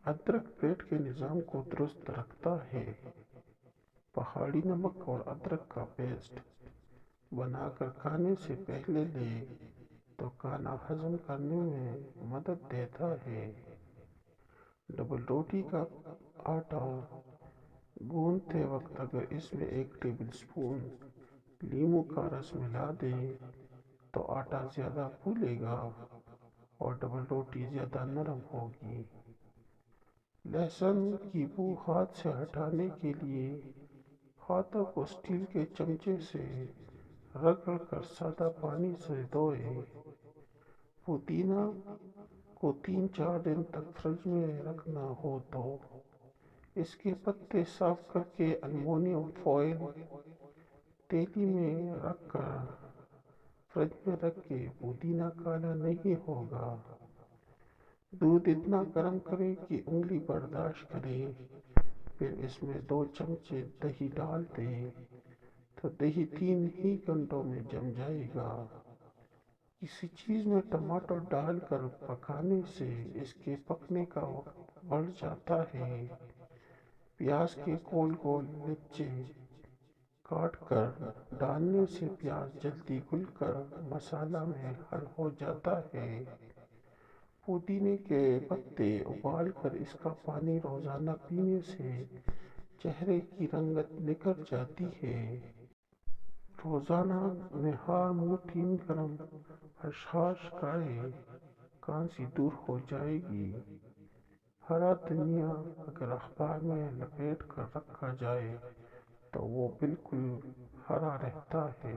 ادرک پیٹ کے نظام کو درست رکھتا ہے۔ پہاڑی نمک اور ادرک کا پیسٹ بنا کر کھانے سے پہلے لیں تو کھانا ہضم کرنے میں مدد دیتا ہے۔ ڈبل روٹی کا آٹا گوندتے وقت اگر اس میں 1 ٹیبل اسپون لیموں کا رس ملا دیں تو آٹا زیادہ پھولے گا اور ڈبل روٹی زیادہ نرم ہوگی۔ لہسن کی بو ہاتھ سے ہٹانے کے لیے ہاتھوں کو اسٹیل کے چمچے سے رگڑ کر سادہ پانی سے دھوئیں۔ پودینہ کو 3-4 دن تک فریج میں رکھنا ہو تو اس کے پتے صاف کرکے ایلومینیم فوائل تیلی میں رکھ کر فریج میں رکھیں، پودینہ کالا نہیں ہوگا۔ دودھ اتنا گرم کریں کہ انگلی برداشت کرے، پھر اس میں 2 چمچے دہی ڈال دیں تو دہی 3 ہی گھنٹوں میں جم جائے گا۔ کسی چیز میں ٹماٹر ڈال کر پکانے سے اس کے پکنے کا وقت بڑھ جاتا ہے۔ پیاز کے گول گول لچے کاٹ کر ڈالنے سے پیاز جلدی گل کر مسالہ میں حل ہو جاتا ہے۔ پودینے کے پتے ابال کر اس کا پانی روزانہ پینے سے چہرے کی رنگت نکھر جاتی ہے۔ روزانہ نہار منہ 3 گرم خشخاش کھائیں، کھانسی دور ہو جائے گی۔ ہرا دھنیا اگر اخبار میں لپیٹ کر رکھا جائے تو وہ بالکل ہرا رہتا ہے۔